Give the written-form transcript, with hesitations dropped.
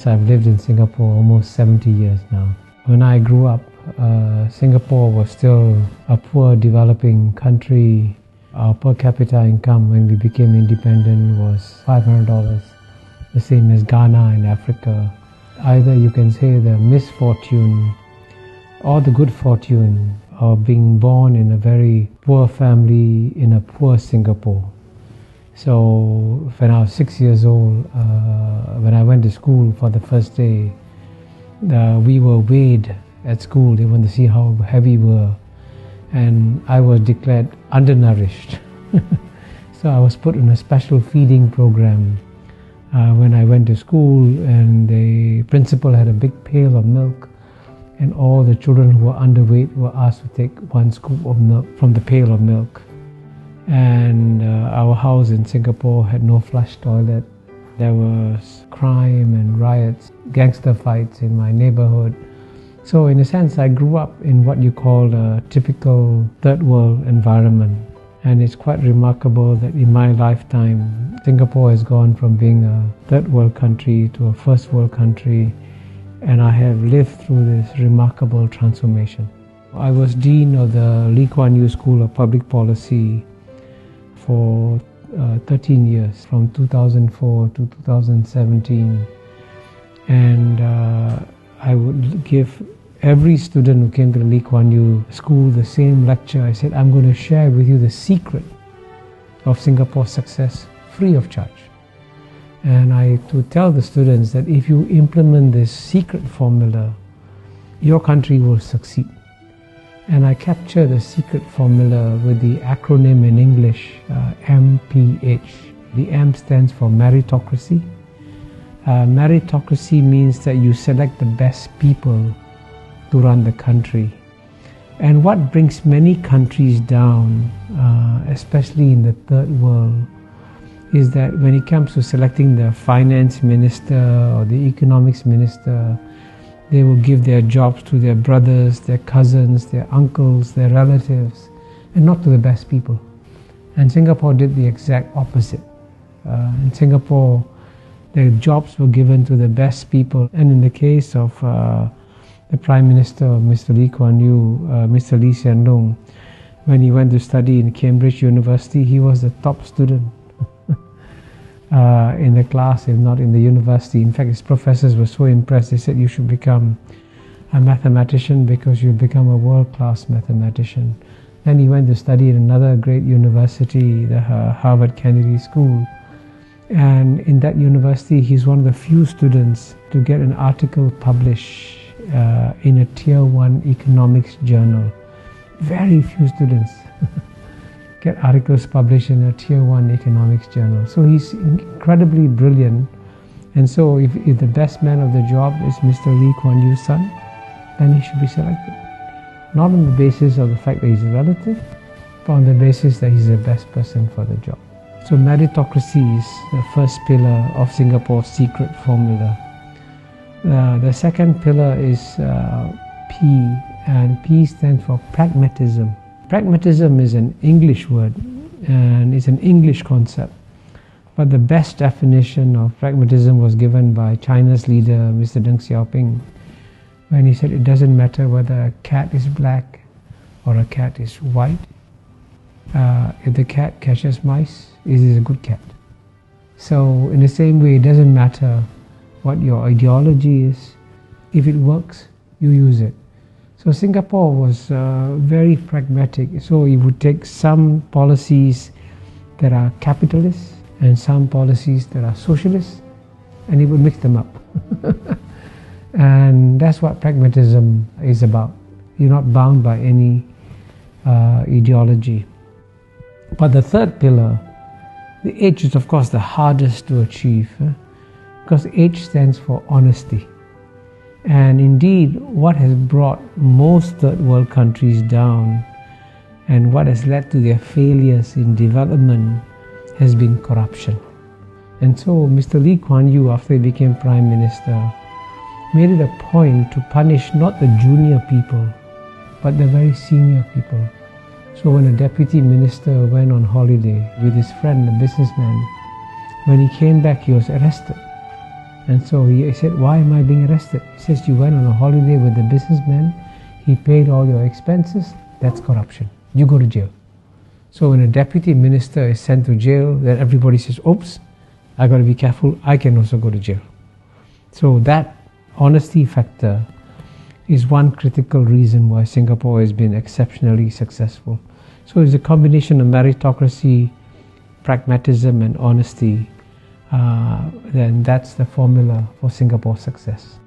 I've lived in Singapore almost 70 years now. When I grew up, Singapore was still a poor developing country. Our per capita income when we became independent was $500, the same as Ghana in Africa. Either you can say the misfortune or the good fortune of being born in a very poor family in a poor Singapore. So when I was 6 years old, when I went to school for the first day, we were weighed at school. They wanted to see how heavy we were. And I was declared undernourished. So I was put in a special feeding program when I went to school, and the principal had a big pail of milk, and all the children who were underweight were asked to take one scoop of milk from the pail of milk. And our house in Singapore had no flush toilet. There was crime and riots, gangster fights in my neighborhood. So in a sense, I grew up in what you call a typical third world environment. And it's quite remarkable that in my lifetime, Singapore has gone from being a third world country to a first world country. And I have lived through this remarkable transformation. I was Dean of the Lee Kuan Yew School of Public Policy for 13 years, from 2004 to 2017. And I would give every student who came to the Lee Kuan Yew School the same lecture. I said, I'm going to share with you the secret of Singapore's success free of charge. And I to tell the students that if you implement this secret formula, your country will succeed. And I capture the secret formula with the acronym in English, MPH. The M stands for meritocracy. Meritocracy means that you select the best people to run the country. And what brings many countries down, especially in the third world, is that when it comes to selecting the finance minister or the economics minister, they will give their jobs to their brothers, their cousins, their uncles, their relatives, and not to the best people. And Singapore did the exact opposite. In Singapore, the jobs were given to the best people. And in the case of the Prime Minister, Mr. Lee Kuan Yew, Mr. Lee Hsien Loong, when he went to study in Cambridge University, he was the top student in the class, if not in the university. In fact, his professors were so impressed, they said, you should become a mathematician because you'll become a world-class mathematician. Then he went to study in another great university, the Harvard Kennedy School. And in that university, he's one of the few students to get an article published in a Tier 1 economics journal. Very few students get articles published in a Tier 1 economics journal. So he's incredibly brilliant. And so if the best man of the job is Mr. Lee Kuan Yew's son, then he should be selected. Not on the basis of the fact that he's a relative, but on the basis that he's the best person for the job. So meritocracy is the first pillar of Singapore's secret formula. The second pillar is P, and P stands for pragmatism. Pragmatism is an English word, and it's an English concept. But the best definition of pragmatism was given by China's leader, Mr. Deng Xiaoping, when he said it doesn't matter whether a cat is black or a cat is white. If the cat catches mice, it is a good cat. So in the same way, it doesn't matter what your ideology is. If it works, you use it. So Singapore was very pragmatic. So it would take some policies that are capitalist and some policies that are socialist, and it would mix them up. And that's what pragmatism is about. You're not bound by any ideology. But the third pillar, the H, is of course the hardest to achieve, because H stands for honesty. And indeed, what has brought most third world countries down and what has led to their failures in development has been corruption. And so Mr. Lee Kuan Yew, after he became Prime Minister, made it a point to punish not the junior people, but the very senior people. So when a deputy minister went on holiday with his friend, a businessman, when he came back, he was arrested. And so he said, why am I being arrested? He says, you went on a holiday with a businessman, he paid all your expenses, that's corruption. You go to jail. So when a deputy minister is sent to jail, then everybody says, oops, I got to be careful, I can also go to jail. So that honesty factor is one critical reason why Singapore has been exceptionally successful. So it's a combination of meritocracy, pragmatism and honesty, then that's the formula for Singapore's success.